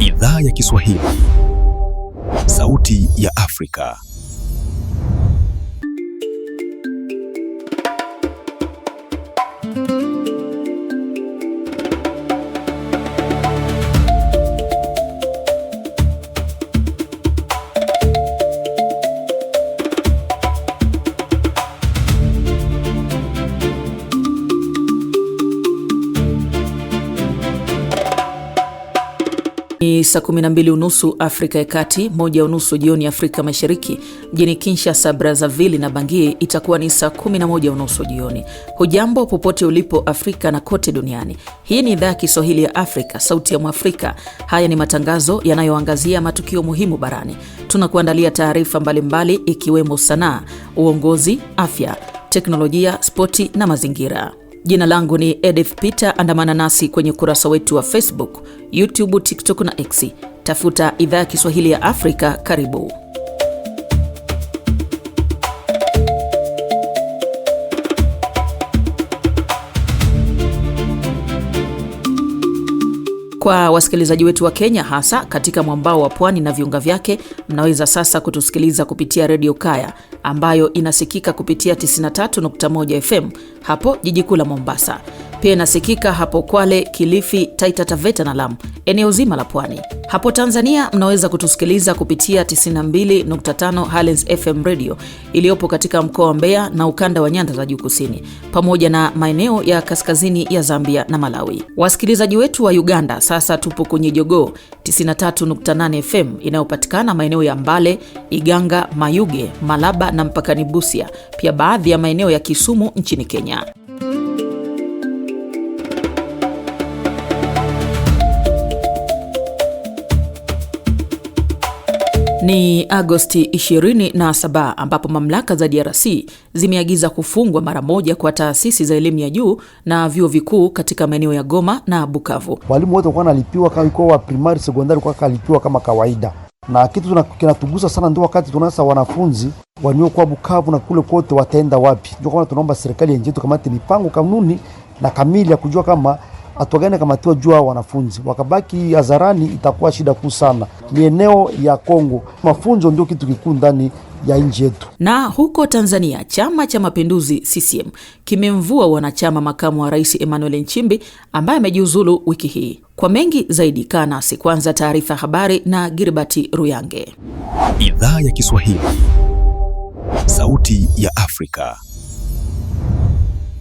Idhaa ya Kiswahili, Sauti ya Afrika. Ni saa 12:30 Afrika ya Kati, 1:30 jioni Afrika Mashariki. Mjini Kinshasa, Brazzaville na Bangui itakuwa ni saa 11:30 jioni. Hujambo popote ulipo Afrika na kote duniani. Hii ni idhaa ya Kiswahili ya Afrika, Sauti ya Mwafrika. Haya ni matangazo yanayoangazia matukio muhimu barani. Tunakuandalia taarifa mbalimbali ikiwemo sanaa, uongozi, afya, teknolojia, spoti na mazingira. Jina langu ni Edith Peter. Andamana nasi kwenye ukurasa wetu wa Facebook, YouTube, TikTok na X. Tafuta idhaa ya Kiswahili ya Afrika. Karibu. Kwa wasikilizaji wetu wa Kenya, hasa katika mwambao wa pwani na viunga vyake, mnaweza sasa kutusikiliza kupitia Radio Kaya ambayo inasikika kupitia 93.1 FM hapo jiji kuu la Mombasa. Pia inasikika hapo Kwale, Kilifi, Taita Taveta na Lamu, eneo zima la pwani. Hapo Tanzania mnaweza kutusikiliza kupitia 92.5 Highlands FM Radio iliyopo katika mkoa wa Mbeya na ukanda wa nyanda za juu kusini, pamoja na maeneo ya kaskazini ya Zambia na Malawi. Wasikilizaji wetu wa Uganda sasa tupo kwenye Jogoo 93.8 FM inayopatikana maeneo ya Mbale, Iganga, Mayuge, Malaba na mpakani Busia, pia baadhi ya maeneo ya Kisumu nchini Kenya. Ni Agosti 27 ambapo mamlaka za DRC zimeagiza kufungwa mara moja kwa taasisi za elimu ya juu na vyuo vikuu katika maeneo ya Goma na Bukavu. Walimu wote walikuwa wanalipiwa kama iko wa primary, secondary kwa kalipiwa kama kawaida. Na kitu kinatugusa sana ndio wakati tunasa wanafunzi waliokuwa Bukavu na kule kote wataenda wapi. Ndio kama tunaomba serikali yenyewe tukamate mipango kanuni na kamili ya kujua kama atogane kama tuwa jua wanafunzi wakabaki hadharani, itakuwa shida kuu sana. Ni eneo ya Kongo, mafunzo ndio kitu kikuu ndani ya nchi yetu. Na huko Tanzania, Chama cha Mapinduzi CCM kimemvua wanachama makamu wa Rais Emmanuel Nchimbi ambaye amejiuzulu wiki hii. Kwa mengi zaidi kaa nasi. Kwanza taarifa habari na Girbati Ruyange. Idhaa ya Kiswahili, Sauti ya Afrika.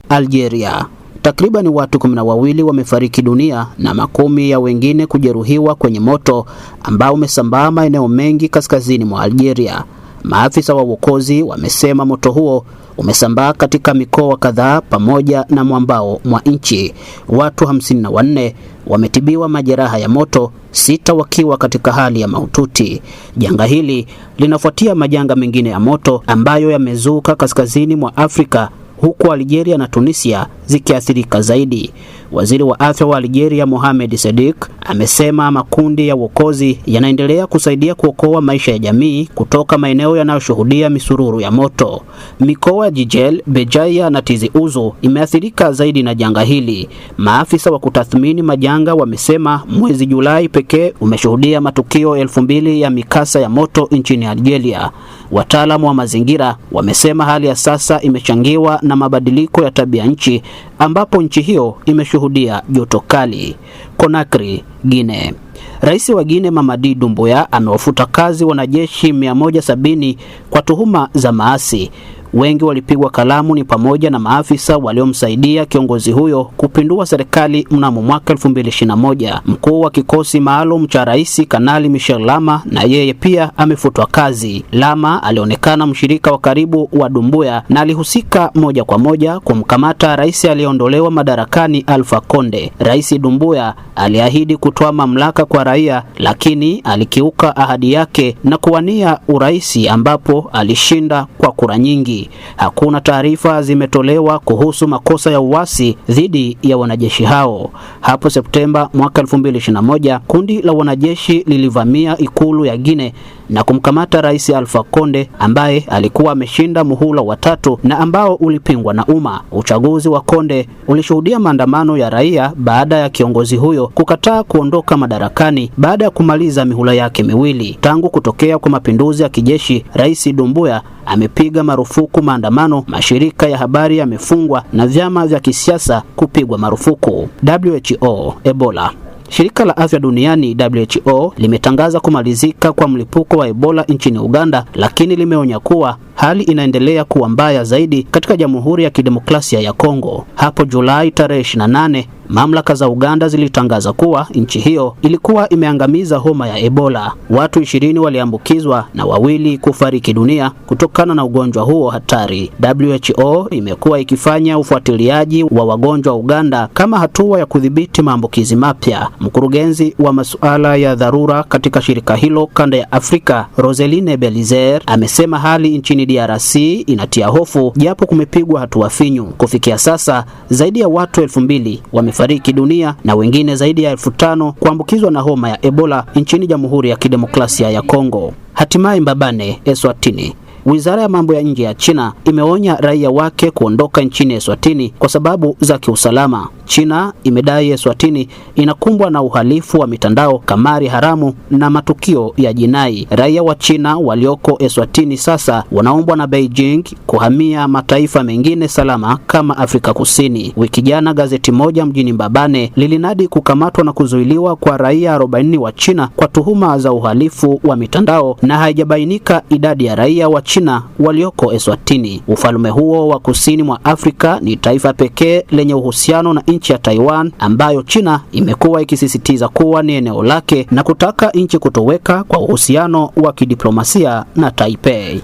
Algeria. Takriban watu 12 wamefariki dunia na makumi ya wengine kujeruhiwa kwenye moto ambao umesambaa maeneo mengi kaskazini mwa Algeria. Maafisa wa uokozi wamesema moto huo umesambaa katika mikoa kadhaa pamoja na mwambao mwa nchi. Watu 54 wametibiwa majeraha ya moto, 6 wakiwa katika hali ya mahututi. Janga hili linafuatia majanga mengine ya moto ambayo yamezuka kaskazini mwa Afrika, huku Algeria na Tunisia zikiathirika zaidi. Waziri wa afya wa Algeria Mohamed Sadiq amesema makundi ya uokozi yanaendelea kusaidia kuokoa maisha ya jamii kutoka maeneo yanayoshuhudia misururu ya moto. Mikoa ya Jijel, Bejaia na Tizi Ouzou imeathirika zaidi na janga hili. Maafisa wa kutathmini majanga wamesema mwezi Julai pekee umeshuhudia matukio 2000 ya mikasa ya moto nchini Algeria. Wataalamu wa mazingira wamesema hali ya sasa imechangiwa na mabadiliko ya tabia nchi ambapo nchi hiyo imeshuhudia joto kali. Conakry, Guinea. Rais wa Guinea Mamadi Doumbouya amewafuta kazi wanajeshi 170 kwa tuhuma za maasi. Wengi walipigwa kalamu ni pamoja na maafisa waliomsaidia kiongozi huyo kupindua serikali mnamo mwaka 2021. Mkuu wa kikosi maalum cha rais Kanali Michel Lama na yeye pia amefutwa kazi. Lama alionekana mshirika wa karibu wa Doumbouya na alihusika moja kwa moja kumkamata rais aliyeondolewa madarakani Alpha Conde. Rais Doumbouya aliahidi kutoa mamlaka kwa raia, lakini alikiuka ahadi yake na kuwania uraisi ambapo alishinda kwa kura nyingi. Hakuna taarifa zimetolewa kuhusu makosa ya uasi dhidi ya wanajeshi hao. Hapo Septemba mwaka 2021, kundi la wanajeshi lilivamia ikulu ya Guinea na kumkamata rais Alpha Conde ambaye alikuwa ameshinda muhula wa 3 na ambao ulipingwa na umma. Uchaguzi wa Conde ulishuhudia maandamano ya raia baada ya kiongozi huyo kukataa kuondoka madarakani madarakani baada ya kumaliza mihula yake miwili. Tangu kutokea kwa mapinduzi ya kijeshi, Rais Doumbouya amepiga marufuku maandamano, mashirika ya habari yamefungwa na vyama vya kisiasa kupigwa marufuku. WHO, Ebola. Shirika la Afya Duniani WHO limetangaza kumalizika kwa mlipuko wa Ebola nchini Uganda, lakini limeonya kuwa hali inaendelea kuwa mbaya zaidi katika Jamhuri ya Kidemokrasia ya Kongo. Hapo Julai tarehe 28, mamlaka za Uganda zilitangaza kuwa nchi hiyo ilikuwa imeangamiza homa ya Ebola. Watu 20 waliambukizwa na 2 kufariki dunia kutokana na ugonjwa huo hatari. WHO imekuwa ikifanya ufuatiliaji wa wagonjwa wa Uganda kama hatua ya kudhibiti maambukizi mapya. Mkurugenzi wa masuala ya dharura katika shirika hilo kanda ya Afrika, Roseline Belizer, amesema hali nchini DRC inatia hofu japo kumepigwa hatua finyu. Kufikia sasa zaidi ya watu 2000 wamefariki dunia na wengine zaidi ya 5000 kuambukizwa na homa ya Ebola nchini Jamhuri ya Kidemokrasia ya Kongo. Hatimaye Mbabane, Eswatini. Wizara ya mambo ya nje ya China imeonya raia wake kuondoka nchini Eswatini kwa sababu za kiusalama. China imedai Eswatini inakumbwa na uhalifu wa mitandao, kamari haramu na matukio ya jinai. Raia wa China walioko Eswatini sasa wanaombwa na Beijing kuhamia mataifa mengine salama kama Afrika Kusini. Wiki jana gazeti moja mjini Mbabane lilinadi kukamatwa na kuzuiliwa kwa raia 40 wa China kwa tuhuma za uhalifu wa mitandao, na haijabainika idadi ya raia wa China walioko Eswatini. Ufalme huo wa kusini mwa Afrika ni taifa pekee lenye uhusiano na nchi ya Taiwan, ambayo China imekuwa ikisisitiza kuwa ni eneo lake na kutaka nchi kutoweka kwa uhusiano wa kidiplomasia na Taipei.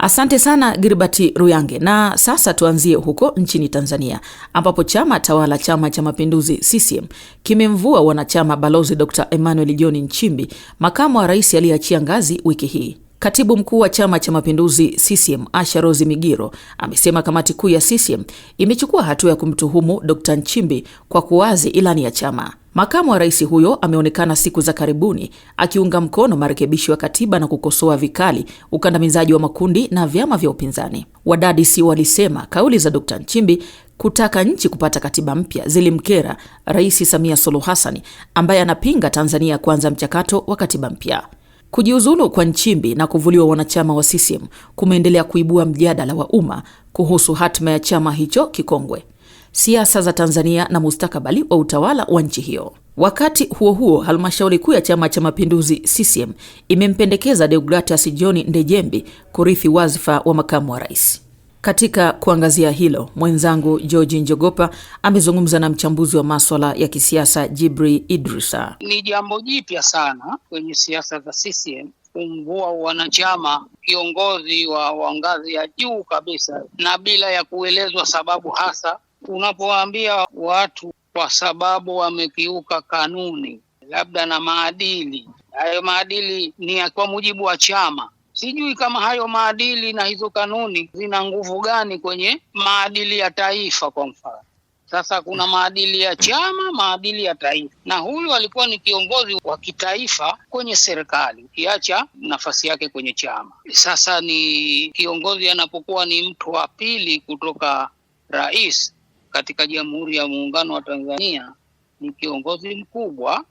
Asante sana Girbati Ruyange. Na sasa tuanzie huko nchini Tanzania, ambapo chama tawala, Chama cha Mapinduzi CCM, kimemvua wanachama Balozi Dr. Emmanuel John Nchimbi, makamu wa rais aliyeachia ngazi wiki hii. Katibu mkuu wa Chama cha Mapinduzi CCM, Asha Rose Migiro, amesema kamati kuu ya CCM imechukua hatua ya kumtuhumu Dr. Nchimbi kwa kuwazi ilani ya chama. Makamu wa rais huyo ameonekana siku za karibuni akiunga mkono marekebisho ya katiba na kukosoa vikali ukandamizaji wa makundi na vyama vya upinzani. Wadadisi walisema kauli za Dr. Nchimbi kutaka nchi kupata katiba mpya zilimkera Rais Samia Suluhu Hassan, ambaye anapinga Tanzania kuanza mchakato wa katiba mpya. Kujiuzulu kwa Nchimbi na kuvuliwa wanachama wa CCM kumeendelea kuibua mjadala wa umma kuhusu hatima ya chama hicho kikongwe, siasa za Tanzania na mustakabali wa utawala wa nchi hiyo. Wakati huo huo, halmashauri kuu ya Chama cha Mapinduzi CCM imempendekeza Deogratias John Ndejembi kurithi wadhifa wa makamu wa rais. Katika kuangazia hilo, mwenzangu George Njogopa amezungumza na mchambuzi wa masuala ya kisiasa Jibri Idrisa. Ni jambo jipya sana kwenye siasa za CCM kumvua wanachama kiongozi wa ngazi ya juu kabisa na bila ya kuelezwa sababu hasa. Unapowaambia watu kwa sababu wamekiuka kanuni labda na maadili, hayo maadili ni kwa mujibu wa chama. Sijui kama hayo maadili na hizo kanuni zina nguvu gani kwenye maadili ya taifa kwa mfano. Sasa kuna maadili ya chama, maadili ya taifa. Na huyu alikuwa ni kiongozi wa kitaifa kwenye serikali, ukiacha nafasi yake kwenye chama. Sasa ni kiongozi anapokuwa ni mtu wa pili kutoka rais katika Jamhuri ya Muungano wa Tanzania, ni kiongozi mkubwa,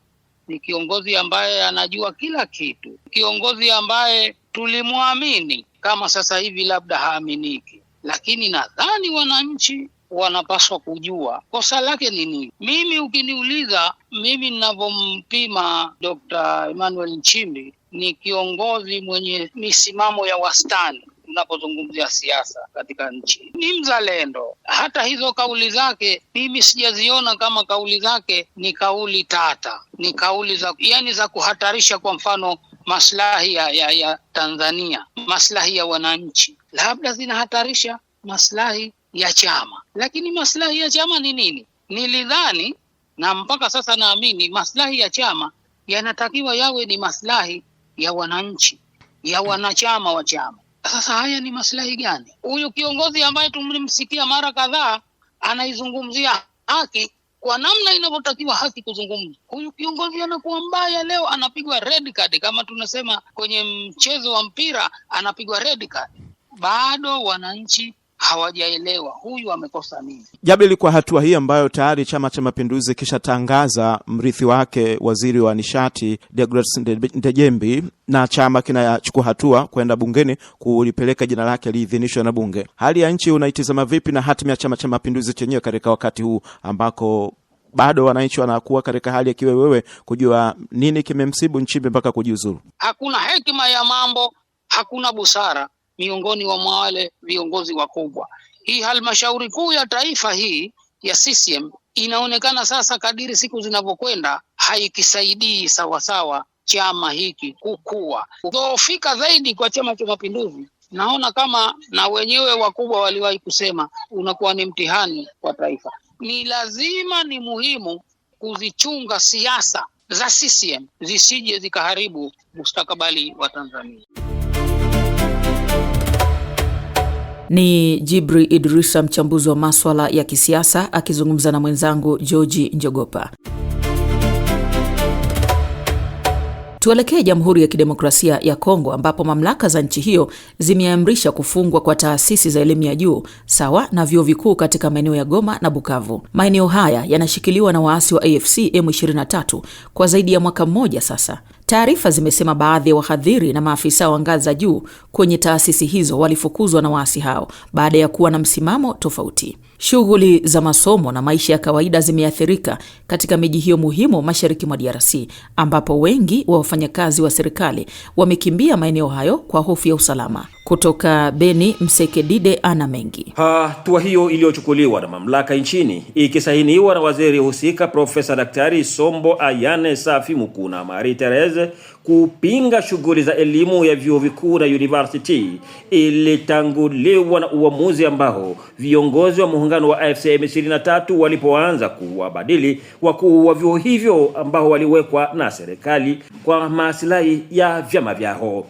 ni kiongozi ambaye anajua kila kitu, kiongozi ambaye tulimwamini kama sasa hivi labda haaminiki. Lakini nadhani wananchi wanapaswa kujua kosa lake ni nini. Mimi ukiniuliza, mimi ninavyompima Dr. Emmanuel Nchimbi ni kiongozi mwenye misimamo ya wastani. Tunapozungumzia siasa katika nchi, ni mzalendo. Hata hizo kauli zake mimi sijaziona kama kauli zake ni kauli tata, ni kauli za kuhatarisha kwa mfano maslahi ya Tanzania, maslahi ya wananchi. Labda zinahatarisha maslahi ya chama, lakini maslahi ya chama ni nini? Nilidhani na mpaka sasa naamini maslahi ya chama yanatakiwa yawe ni maslahi ya wananchi, ya wanachama wa chama. Sasa haya ni maslahi gani? Huyu kiongozi ambaye tumlimsikia mara kadhaa anaizungumzia haki kwa namna inavyotakiwa haki kuzungumza. Huyu kiongozi anakuwa mbaya leo, anapigwa red card, kama tunasema kwenye mchezo wa mpira anapigwa red card. Bado wananchi hawajaelewa huyu amekosa nini. Jabili, kwa hatua hii ambayo tayari Chama cha Mapinduzi kishatangaza mrithi wake waziri wa nishati Deogratias Ndejembi, na chama kinachukua hatua kwenda bungeni kulipeleka jina lake liidhinishwe na bunge, hali ya nchi unaitazama vipi na hatima ya Chama cha Mapinduzi chenyewe katika wakati huu ambako bado wananchi wanakuwa katika hali ya kiwewewe kujua nini kimemsibu Nchimbi mpaka kujiuzuru? Hakuna hekima ya mambo, hakuna busara miongoni mwa wale viongozi wakubwa. Hii halmashauri kuu ya taifa hii ya CCM inaonekana sasa kadiri siku zinavyokwenda haikisaidii sawasawa chama hiki kukua. Kudhoofika zaidi kwa Chama cha Mapinduzi, naona kama na wenyewe wakubwa waliwahi kusema unakuwa ni mtihani kwa taifa. Ni lazima, ni muhimu kuzichunga siasa za CCM zisije zikaharibu mustakabali wa Tanzania. Ni Jibri Idrisa, mchambuzi wa masuala ya kisiasa, akizungumza na mwenzangu George Njogopa. Tuelekee Jamhuri ya Kidemokrasia ya Kongo ambapo mamlaka za nchi hiyo zimeamrisha kufungwa kwa taasisi za elimu ya juu sawa na vyuo vikuu katika maeneo ya Goma na Bukavu. Maeneo haya yanashikiliwa na waasi wa AFC M23 kwa zaidi ya mwaka mmoja sasa. Taarifa zimesema baadhi ya wahadhiri na maafisa wa ngazi za juu kwenye taasisi hizo walifukuzwa na waasi hao baada ya kuwa na msimamo tofauti. Shughuli za masomo na maisha ya kawaida zimeathirika katika miji hiyo muhimu mashariki mwa DRC, ambapo wengi wa wafanyakazi wa serikali wamekimbia maeneo hayo kwa hofu ya usalama. Kutoka Beni, Msekedide ana mengi. Hatua hiyo iliyochukuliwa na mamlaka nchini ikisainiwa na waziri husika Profesa Daktari Sombo Ayane Safi Mukuna Marie Therese kupinga shughuli za elimu ya vyuo vikuu na university ilitanguliwa na uamuzi ambao viongozi wa muungano wa AFC M23 walipoanza kuwabadili wakuu wa vyuo hivyo ambao waliwekwa na serikali kwa maslahi ya vyama vyao.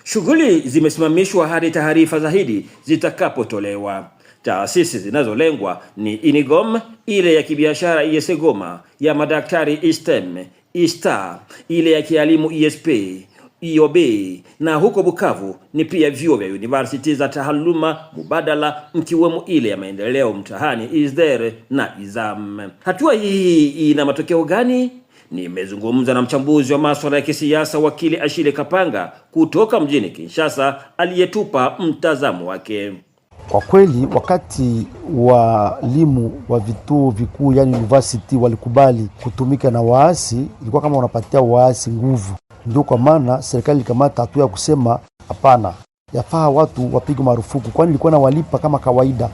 Shughuli zimesimamishwa hadi taarifa zaidi zitakapotolewa. Taasisi zinazolengwa ni Inigom, ile ya kibiashara IS Goma, ya madaktari ISTEM, ISTA, ile ya kielimu ISP, IOB, na huko Bukavu ni pia vyuo vya university za taaluma mubadala mkiwemo ile ya maendeleo mtahani ISDER na IZAM. Hatua hii ina matokeo gani? Nimezungumza na mchambuzi wa masuala ya kisiasa wakili Ashile Kapanga kutoka mjini Kinshasa aliyetupa mtazamo wake. Kwa kweli wakati walimu wa vituo vikuu yani university walikubali kutumika na waasi, ilikuwa kama wanapatia waasi nguvu. Ndio kwa maana serikali ikamata hatua ya kusema hapana, yafaa watu wapige marufuku, kwani ilikuwa na walipa kama kawaida.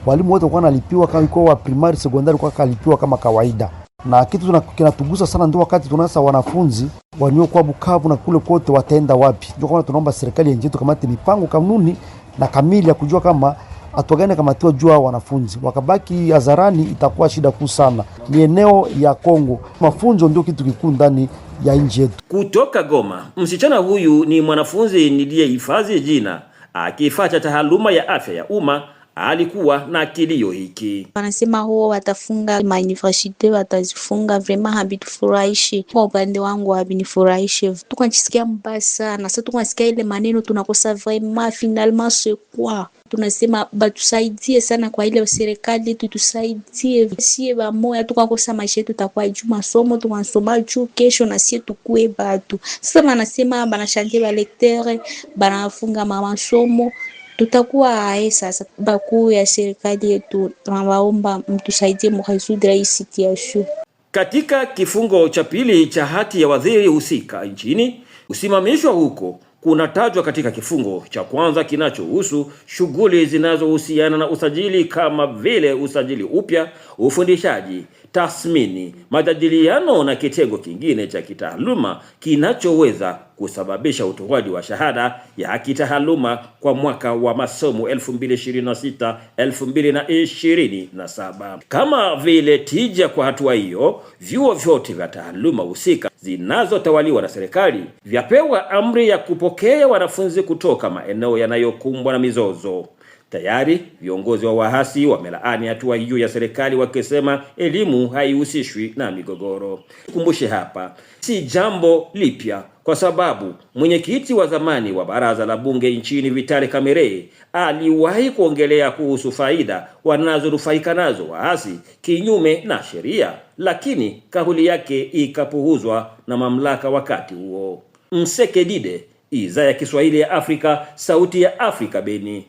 Walimu wote walikuwa wanalipiwa kama ilikuwa wa primary secondary kwa kalipiwa kama kawaida. Na kitu kinatugusa sana ndio wakati tunasa wanafunzi waliokuwa Bukavu na kule kote wataenda wapi. Ndio kama tunaomba serikali yenyewe tukamate mipango kanuni na kamili ya kujua kama atogane kama tiwa jua wanafunzi. Wakabaki hadharani itakuwa shida kuu sana. Ni eneo ya Kongo. Mafunzo ndio kitu kikuu ndani ya nchi yetu. Kutoka Goma, msichana huyu ni mwanafunzi niliyehifadhi jina akifuata taaluma ya afya ya umma. Alikuwa na kilio hiki. Wanasema huo watafunga ma university, watazifunga, vraiment habitufurahishi. Kwa upande wangu habinifurahishi. Tukajisikia mbaya sana. Sasa tunasikia ile maneno tunakosa vraiment finalement c'est quoi? Tunasema batusaidie sana kwa ile serikali tutusaidie. Sie ba moya tukakosa maisha yetu tutakuwa juu masomo tunasoma juu kesho na sie tukue batu. Sasa wanasema banashangia ba lecteur, banafunga masomo. Tutakuwa sasa bakuu ya serikali yetu tunawaomba mtusaidie mkaisudra hii situation. Katika kifungo cha pili cha hati ya waziri husika nchini, usimamishwa huko kunatajwa katika kifungo cha kwanza kinachohusu shughuli zinazohusiana na usajili kama vile usajili upya, ufundishaji, tathmini, majadiliano na kitengo kingine cha kitaaluma kinachoweza kusababisha utoaji wa shahada ya kitaaluma kwa mwaka wa masomo 2026-2027. Kama vile tija kwa hatua hiyo, vyuo vyote vya taaluma husika zinazotawaliwa na serikali vyapewa amri ya kupokea wanafunzi kutoka maeneo yanayokumbwa na mizozo. Tayari viongozi wa waasi wamelaani hatua hiyo ya serikali wakisema elimu haihusishwi na migogoro. Kumbushe hapa, si jambo lipya kwa sababu mwenyekiti wa zamani wa baraza la bunge nchini Vitali Kamere aliwahi kuongelea kuhusu faida wanazonufaika nazo waasi kinyume na sheria, lakini kauli yake ikapuuzwa na mamlaka wakati huo. Mseke Dide, Idhaa ya Kiswahili ya Afrika, Sauti ya Afrika, Beni.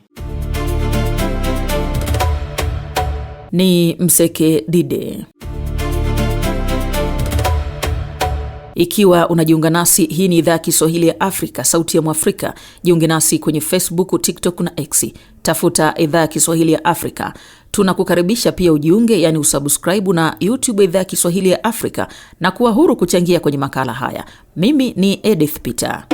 Ni Mseke Dide. Ikiwa unajiunga nasi, hii ni Idhaa ya Kiswahili ya Afrika, Sauti ya Mwafrika. Jiunge nasi kwenye Facebook, TikTok na X. Tafuta Idhaa ya Kiswahili ya Afrika. Tunakukaribisha pia ujiunge, yani usubscribe na YouTube Idhaa ya Kiswahili ya Afrika, na kuwa huru kuchangia kwenye makala haya. Mimi ni Edith Peter.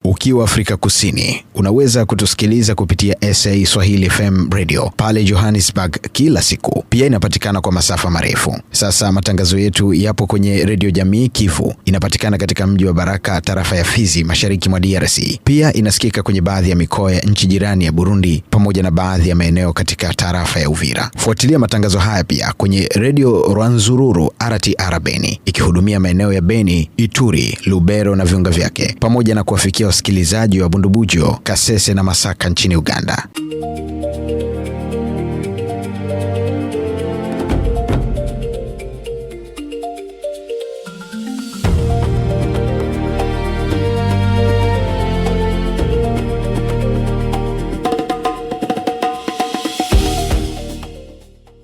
Ukiwa Afrika Kusini, unaweza kutusikiliza kupitia SA Swahili FM Radio pale Johannesburg kila siku. Pia inapatikana kwa masafa marefu. Sasa matangazo yetu yapo kwenye Radio Jamii Kivu. Inapatikana katika mji wa Baraka, tarafa ya Fizi, mashariki mwa DRC. Pia inasikika kwenye baadhi ya mikoa ya nchi jirani ya Burundi pamoja na baadhi ya maeneo katika tarafa ya Uvira. Fuatilia matangazo haya pia kwenye Radio Rwanzururu RTR Beni, ikihudumia maeneo ya Beni, Ituri, Lubero na viunga vyake, pamoja na kuwafikia wasikilizaji wa Bundubujo, Kasese na Masaka nchini Uganda.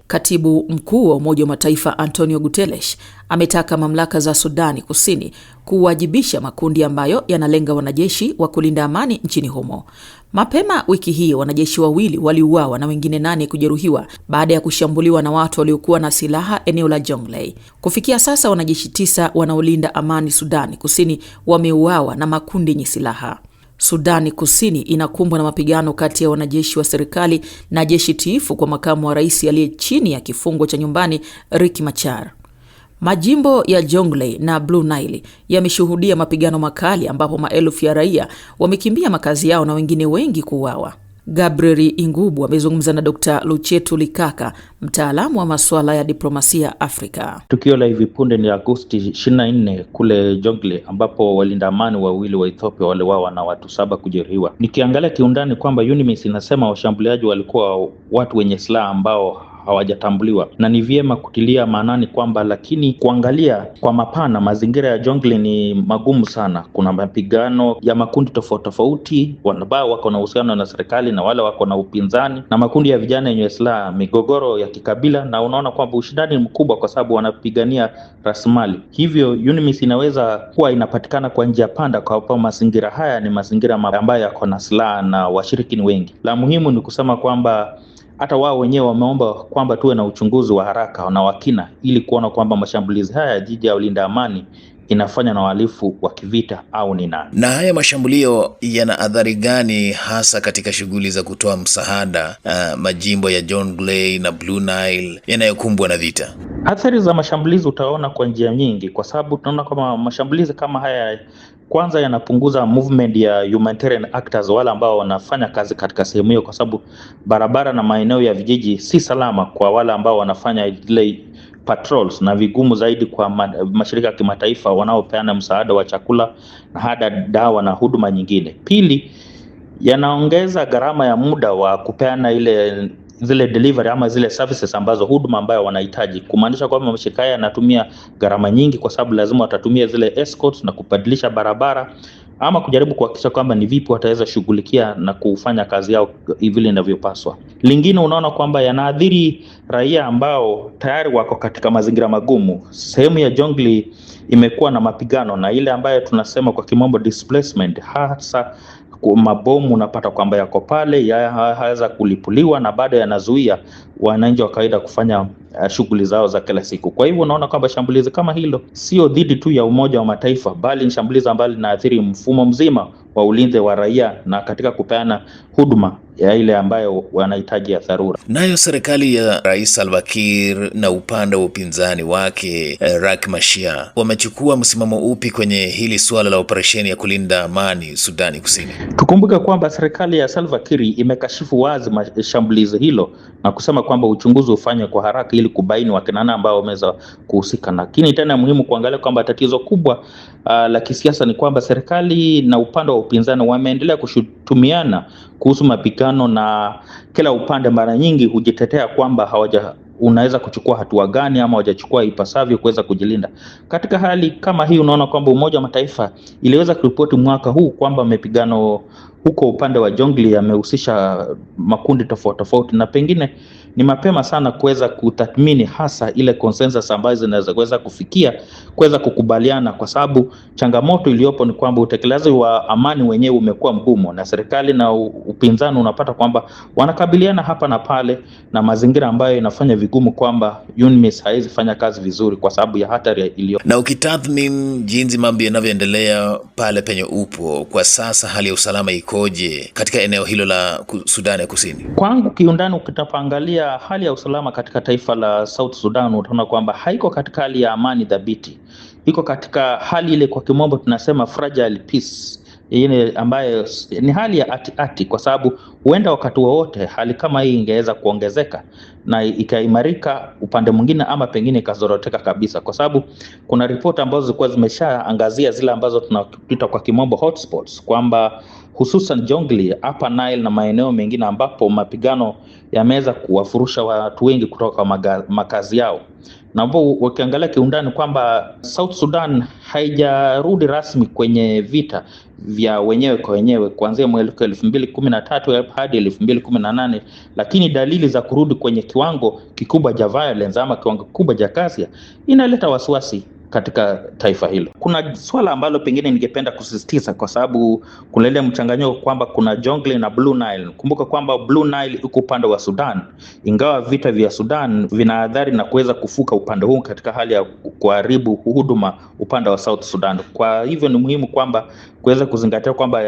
Katibu mkuu wa Umoja wa Mataifa Antonio Guterres ametaka mamlaka za Sudani Kusini kuwajibisha makundi ambayo yanalenga wanajeshi wa kulinda amani nchini humo. Mapema wiki hii wanajeshi wawili waliuawa na wengine 8 kujeruhiwa baada ya kushambuliwa na watu waliokuwa na silaha eneo la Jonglei. Kufikia sasa wanajeshi 9 wanaolinda amani Sudani Kusini wameuawa na makundi yenye silaha. Sudani Kusini inakumbwa na mapigano kati ya wanajeshi wa serikali na jeshi tiifu kwa makamu wa rais aliye chini ya kifungo cha nyumbani Riek Machar. Majimbo ya Jonglei na Blue Nile yameshuhudia mapigano makali ambapo maelfu ya raia wamekimbia makazi yao na wengine wengi kuuawa. Gabriel Ingubu amezungumza na Dr. Luchetu Likaka, mtaalamu wa masuala ya diplomasia Afrika. Tukio la hivi punde ni Agosti 24 kule Jonglei, ambapo walinda amani wawili wa Ethiopia waliuawa na watu 7 kujeruhiwa. Nikiangalia kiundani kwamba UNMISS inasema washambuliaji walikuwa watu wenye silaha ambao hawajatambuliwa, na ni vyema kutilia maanani kwamba, lakini kuangalia kwa mapana, mazingira ya Jonglei ni magumu sana. Kuna mapigano ya makundi tofauti, wanabao wako na uhusiano na serikali na wale wako na upinzani, na makundi ya vijana yenye silaha, migogoro ya kikabila, na unaona kwamba ushindani mkubwa kwa sababu wanapigania rasilimali. Hivyo UNMISS inaweza kuwa inapatikana kwa njia panda, kwa sababu mazingira haya ni mazingira ambayo yako na silaha na washiriki ni wengi. La muhimu ni kusema kwamba hata wao wenyewe wameomba kwamba tuwe na uchunguzi wa haraka na wakina ili kuona kwamba mashambulizi haya dhidi ya walinda amani inafanya na wahalifu wa kivita au ni nani. Na haya mashambulio yana athari gani hasa katika shughuli za kutoa msaada majimbo ya Jonglei na Blue Nile yanayokumbwa na vita? Athari za mashambulizi utaona kwa njia nyingi, kwa sababu tunaona kama mashambulizi kama haya kwanza yanapunguza movement ya humanitarian actors, wale ambao wanafanya kazi katika sehemu hiyo, kwa sababu barabara na maeneo ya vijiji si salama kwa wale ambao wanafanya ile patrols, na vigumu zaidi kwa mashirika ya kimataifa wanaopeana msaada wa chakula na hata dawa na huduma nyingine. Pili, yanaongeza gharama ya muda wa kupeana zile delivery ama zile services ambazo huduma ambayo wanahitaji, kumaanisha kwamba mashirika haya yanatumia gharama nyingi, kwa sababu lazima watatumia zile escorts na kubadilisha barabara ama kujaribu kuhakikisha kwamba ni vipi wataweza shughulikia na kufanya kazi yao vile inavyopaswa. Lingine, unaona kwamba yanaathiri raia ambao tayari wako katika mazingira magumu. Sehemu ya Jonglei imekuwa na mapigano na ile ambayo tunasema kwa kimombo displacement, hasa mabomu unapata kwamba yako pale, yaweza kulipuliwa na baada yanazuia wananchi wa kawaida kufanya shughuli zao za kila siku. Kwa hivyo unaona kwamba shambulizi kama hilo sio dhidi tu ya Umoja wa Mataifa, bali ni shambulizi ambalo linaathiri mfumo mzima wa ulinzi wa raia na katika kupeana huduma ya ile ambayo wanahitaji ya dharura. Nayo serikali ya Rais Salva Kiir na upande wa upinzani wake Riek Machar wamechukua msimamo upi kwenye hili suala la operesheni ya kulinda amani Sudani Kusini? Tukumbuke kwamba serikali ya Salva Kiir imekashifu wazi shambulizi hilo na kusema kwamba uchunguzi ufanywe kwa haraka ili kubaini wakina nani ambao wameweza kuhusika. Lakini tena muhimu kuangalia kwamba tatizo kubwa la kisiasa ni kwamba serikali na upande wa upinzani wameendelea kushutumiana kuhusu mapigano, na kila upande mara nyingi hujitetea kwamba unaweza kuchukua hatua gani ama hawajachukua ipasavyo kuweza kujilinda. Katika hali kama hii unaona kwamba Umoja wa Mataifa iliweza kuripoti mwaka huu kwamba mapigano huko upande wa Jonglei yamehusisha makundi tofauti, na pengine ni mapema sana kuweza kutathmini hasa ile consensus ambayo zinaweza kufikia kuweza kukubaliana, kwa sababu changamoto iliyopo ni kwamba utekelezaji wa amani wenyewe umekuwa mgumu, na serikali na upinzani unapata kwamba wanakabiliana hapa na pale, na mazingira ambayo inafanya vigumu kwamba UNMISS haiwezi fanya kazi vizuri kwa sababu ya hatari iliyo. Na ukitathmini jinsi mambo yanavyoendelea pale penye upo kwa sasa, hali ya usalama ikoje katika eneo hilo la Sudani Kusini? Kwangu kiundani, ukitapangalia hali ya usalama katika taifa la South Sudan, utaona kwamba haiko katika hali ya amani dhabiti. Iko katika hali ile kwa kimombo tunasema fragile peace, ile ambayo ni hali ya ati, kwa sababu huenda wakati wowote hali kama hii ingeweza kuongezeka na ikaimarika upande mwingine, ama pengine ikazoroteka kabisa, kwa sababu kuna ripoti ambazo zilikuwa zimeshaangazia zile ambazo tunakuita kwa kimombo hotspots, kwamba hususan Jonglei, Upper Nile na maeneo mengine ambapo mapigano yameweza kuwafurusha watu wengi kutoka makazi yao. Na ambao wakiangalia kiundani kwamba South Sudan haijarudi rasmi kwenye vita vya wenyewe kwa wenyewe kuanzia mwaka 2013 hadi 2018, lakini dalili za kurudi kwenye kiwango kikubwa cha violence ama kiwango kikubwa cha ghasia inaleta wasiwasi katika taifa hilo. Kuna swala ambalo pengine ningependa kusisitiza, kwa sababu kuna ile mchanganyiko kwamba kuna Jonglei na Blue Nile. Kumbuka kwamba Blue Nile iko upande wa Sudan, ingawa vita vya Sudan vina adhari na kuweza kufuka upande huu katika hali ya kuharibu huduma upande wa South Sudan. Kwa hivyo ni muhimu kwamba kuweza kuzingatia kwamba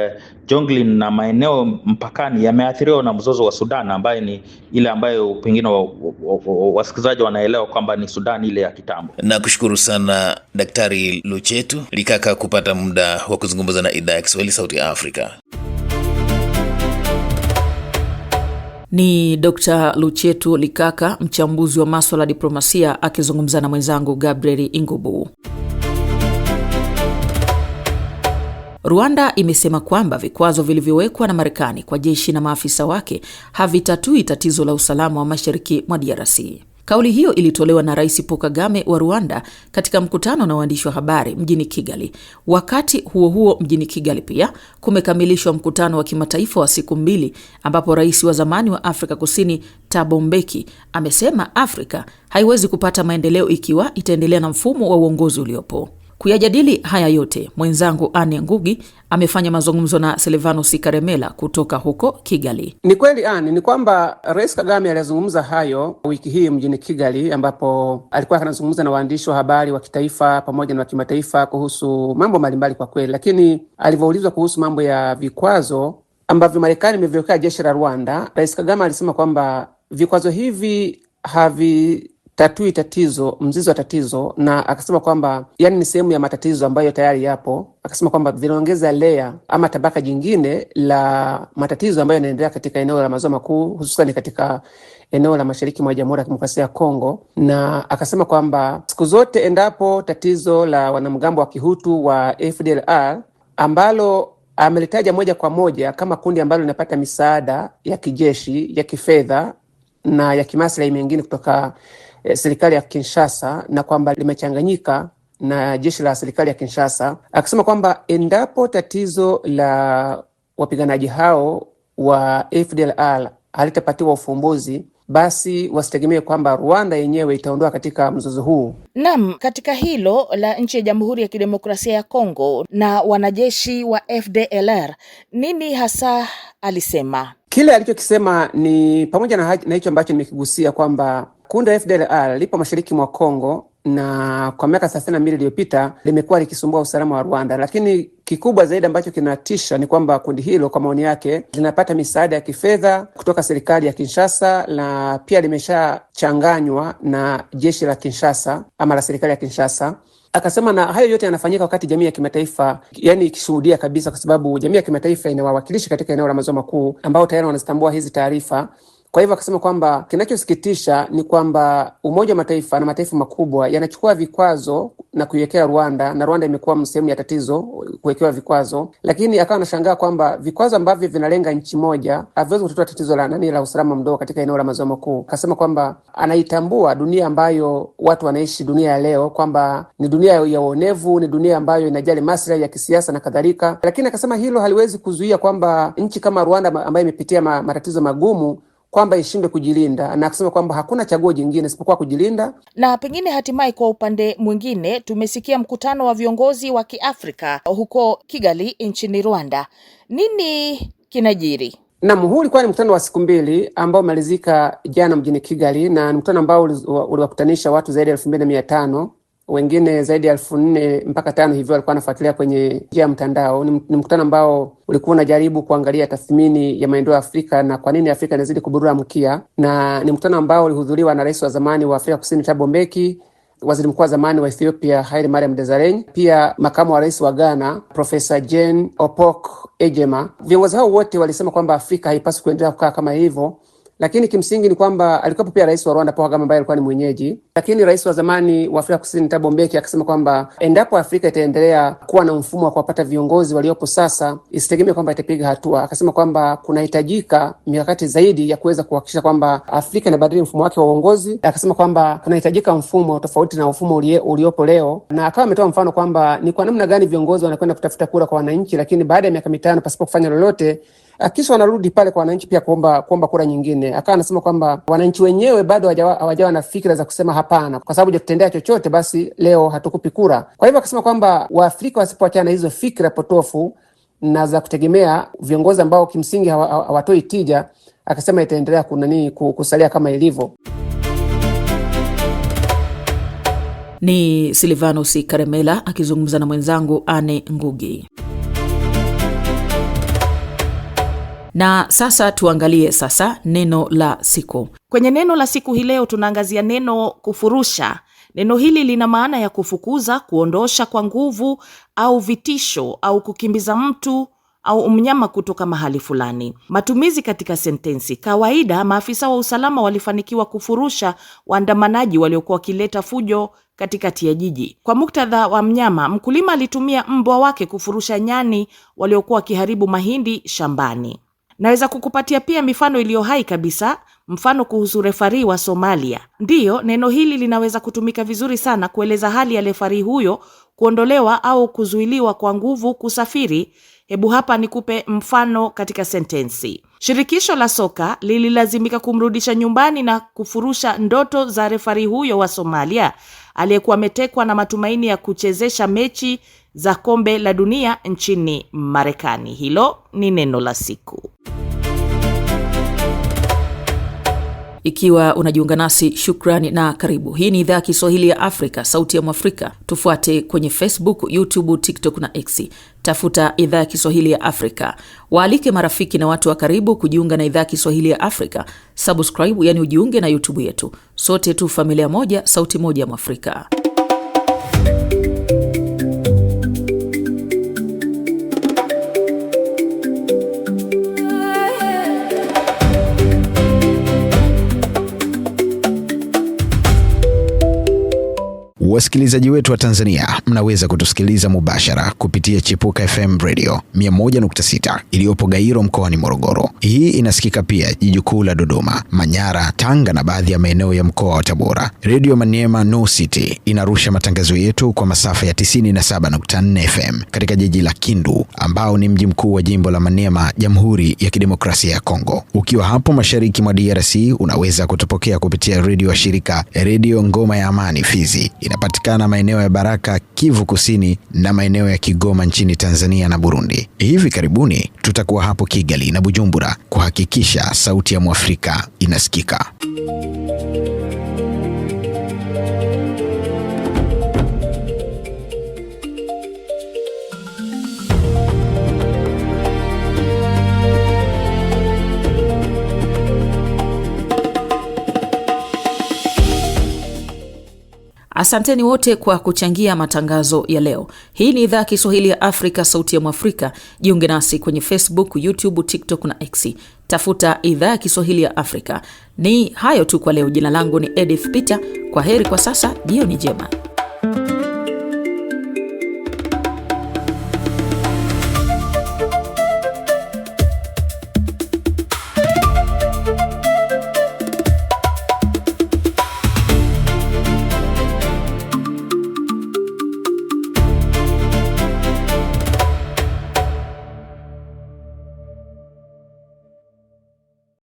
Jonglei na maeneo mpakani yameathiriwa na mzozo wa Sudan, ambaye ni ile ambayo pengine wasikilizaji wanaelewa kwamba ni Sudan ile ya kitambo. Nakushukuru sana Daktari Luchetu Likaka kupata muda wa kuzungumza na idhaa ya Kiswahili Sauti ya Afrika. Ni Dr. Luchetu Likaka, mchambuzi wa masuala ya diplomasia, akizungumza na mwenzangu Gabriel Ingubu. Rwanda imesema kwamba vikwazo vilivyowekwa na Marekani kwa jeshi na maafisa wake havitatui tatizo la usalama wa mashariki mwa DRC. Kauli hiyo ilitolewa na Rais Paul Kagame wa Rwanda katika mkutano na waandishi wa habari mjini Kigali. Wakati huo huo, mjini Kigali pia kumekamilishwa mkutano wa kimataifa wa siku 2 ambapo rais wa zamani wa Afrika Kusini Thabo Mbeki amesema Afrika haiwezi kupata maendeleo ikiwa itaendelea na mfumo wa uongozi uliopo. Kuyajadili haya yote, mwenzangu Anne Ngugi amefanya mazungumzo na Silvanus Karemela kutoka huko Kigali. Ni kweli Anne, ni kwamba Rais Kagame alizungumza hayo wiki hii mjini Kigali, ambapo alikuwa anazungumza na waandishi wa habari wa kitaifa pamoja na wa kimataifa kuhusu mambo mbalimbali kwa kweli. Lakini alivyoulizwa kuhusu mambo ya vikwazo ambavyo Marekani imeviwekea jeshi la Rwanda, Rais Kagame alisema kwamba vikwazo hivi tatui tatizo, mzizi wa tatizo, na akasema kwamba yani ni sehemu ya matatizo ambayo tayari yapo. Akasema kwamba vinaongeza layer ama tabaka jingine la matatizo ambayo yanaendelea katika eneo la maziwa makuu, hususan katika eneo la mashariki mwa Jamhuri ya Kidemokrasia ya Kongo. Na akasema kwamba siku zote endapo tatizo la wanamgambo wa Kihutu wa FDLR ambalo amelitaja moja kwa moja kama kundi ambalo linapata misaada ya kijeshi, ya kifedha na ya kimaslahi mengine kutoka serikali ya Kinshasa, na kwamba limechanganyika na jeshi la serikali ya Kinshasa. Akasema kwamba endapo tatizo la wapiganaji hao wa FDLR halitapatiwa ufumbuzi, basi wasitegemee kwamba Rwanda yenyewe itaondoa katika mzozo huu. Naam, katika hilo la nchi ya Jamhuri ya Kidemokrasia ya Kongo na wanajeshi wa FDLR, nini hasa alisema? Kile alichokisema ni pamoja na hicho ambacho nimekigusia kwamba kundi la FDLR lipo mashariki mwa Kongo na kwa miaka 32 iliyopita limekuwa likisumbua usalama wa Rwanda, lakini kikubwa zaidi ambacho kinatisha ni kwamba kundi hilo kwa maoni yake linapata misaada ya kifedha kutoka serikali ya Kinshasa na pia limeshachanganywa na jeshi la Kinshasa ama la serikali ya Kinshasa. Akasema na hayo yote yanafanyika wakati jamii ya kimataifa yani ikishuhudia kabisa, kwa sababu jamii ya kimataifa inawawakilishi katika eneo la Maziwa Makuu ambao tayari wanazitambua hizi taarifa. Kwa hivyo akasema kwamba kinachosikitisha ni kwamba Umoja wa Mataifa na mataifa makubwa yanachukua vikwazo na kuiwekea Rwanda, na Rwanda imekuwa sehemu ya tatizo kuwekewa vikwazo, lakini akawa anashangaa kwamba vikwazo ambavyo vinalenga nchi moja haviwezi kutatua tatizo la usalama mdogo katika eneo la Maziwa Makuu. Akasema kwamba anaitambua dunia ambayo watu wanaishi, dunia ya leo, kwamba ni dunia ya uonevu, ni dunia ambayo inajali maslahi ya kisiasa na kadhalika, lakini akasema hilo haliwezi kuzuia kwamba nchi kama Rwanda ambayo imepitia matatizo magumu kwamba ishinde kujilinda, na akisema kwamba hakuna chaguo jingine isipokuwa kujilinda. Na pengine hatimaye kwa upande mwingine tumesikia mkutano wa viongozi wa Kiafrika huko Kigali nchini Rwanda. Nini kinajiri? Naam, huu ulikuwa ni mkutano wa siku 2 ambao umalizika jana mjini Kigali, na ni mkutano ambao uliwakutanisha watu zaidi ya 2500, wengine zaidi ya 4000 mpaka 5 hivyo walikuwa wanafuatilia kwenye njia ya mtandao. Ni mkutano ambao ulikuwa unajaribu kuangalia tathmini ya maendeleo ya Afrika na kwa nini Afrika inazidi kuburura mkia, na ni mkutano ambao ulihudhuriwa na rais wa zamani wa Afrika Kusini Thabo Mbeki, waziri mkuu wa zamani wa Ethiopia Haile Mariam Desalegn, pia makamu wa rais wa Ghana Profesa Jane Opok Ejema. Viongozi hao wote walisema kwamba Afrika haipaswi kuendelea kukaa kama hivyo, lakini kimsingi ni kwamba alikuwa pia rais wa Rwanda Paul Kagame ambaye alikuwa ni mwenyeji, lakini rais wa zamani wa Afrika Kusini Thabo Mbeki akasema kwamba endapo Afrika itaendelea kuwa na mfumo wa kuwapata viongozi waliopo sasa, isitegemee kwamba itapiga hatua. Akasema kwamba kunahitajika mikakati zaidi ya kuweza kuhakikisha kwamba Afrika inabadili mfumo wake wa uongozi. Akasema kwamba kunahitajika mfumo tofauti na mfumo uliopo leo, na akawa ametoa mfano kwamba ni kwa namna gani viongozi wanakwenda kutafuta kura kwa wananchi, lakini baada ya miaka 5 pasipo kufanya lolote kisha wanarudi pale kwa wananchi pia kuomba kura nyingine. Akawa anasema kwamba wananchi wenyewe bado hawajawa na fikra za kusema hapana, kwa sababu hujatutendea chochote, basi leo hatukupi kura. Kwa hivyo akasema kwamba Waafrika wasipoachana hizo fikra potofu na za kutegemea viongozi ambao kimsingi hawatoi tija, akasema itaendelea kusalia kama ilivyo. Ni Silvanus Karemera akizungumza na mwenzangu Anne Ngugi. Na sasa tuangalie neno la siku. Kwenye neno la siku hii leo tunaangazia neno kufurusha. Neno hili lina maana ya kufukuza, kuondosha kwa nguvu au vitisho au kukimbiza mtu au mnyama kutoka mahali fulani. Matumizi katika sentensi. Kawaida maafisa wa usalama walifanikiwa kufurusha waandamanaji waliokuwa wakileta fujo katikati ya jiji. Kwa muktadha wa mnyama, mkulima alitumia mbwa wake kufurusha nyani waliokuwa wakiharibu mahindi shambani. Naweza kukupatia pia mifano iliyo hai kabisa, mfano kuhusu refari wa Somalia. Ndiyo, neno hili linaweza kutumika vizuri sana kueleza hali ya refari huyo kuondolewa au kuzuiliwa kwa nguvu kusafiri. Hebu hapa nikupe mfano katika sentensi. Shirikisho la soka lililazimika kumrudisha nyumbani na kufurusha ndoto za refari huyo wa Somalia aliyekuwa ametekwa na matumaini ya kuchezesha mechi za kombe la dunia nchini Marekani. Hilo ni neno la siku. Ikiwa unajiunga nasi, shukrani na karibu. Hii ni idhaa ya Kiswahili ya Afrika, sauti ya Mwafrika. Tufuate kwenye Facebook, YouTube, TikTok na X. Tafuta idhaa ya Kiswahili ya Afrika. Waalike marafiki na watu wa karibu kujiunga na idhaa ya Kiswahili ya Afrika. Subscribe, yani ujiunge na YouTube yetu. Sote tu familia moja, sauti moja ya Mwafrika. Wasikilizaji wetu wa Tanzania, mnaweza kutusikiliza mubashara kupitia Chipuka FM Radio 101.6 iliyopo Gairo mkoani Morogoro. Hii inasikika pia jiji kuu la Dodoma, Manyara, Tanga na baadhi ya maeneo ya mkoa wa Tabora. Radio Maniema No City inarusha matangazo yetu kwa masafa ya 97.4 FM katika jiji la Kindu, ambao ni mji mkuu wa jimbo la Maniema, Jamhuri ya Kidemokrasia ya Kongo. Ukiwa hapo mashariki mwa DRC, unaweza kutupokea kupitia radio wa shirika Radio Ngoma ya Amani Fizi. Inapatikana tunapatikana maeneo ya Baraka, Kivu Kusini na maeneo ya Kigoma nchini Tanzania na Burundi. Hivi karibuni tutakuwa hapo Kigali na Bujumbura kuhakikisha sauti ya Mwafrika inasikika. Asanteni wote kwa kuchangia matangazo ya leo. Hii ni idhaa Kiswahili ya Afrika, sauti ya Mwafrika. Jiunge nasi kwenye Facebook, YouTube, TikTok na X. Tafuta idhaa Kiswahili ya Afrika. Ni hayo tu kwa leo. Jina langu ni Edith Peter. Kwa heri kwa sasa, jioni njema.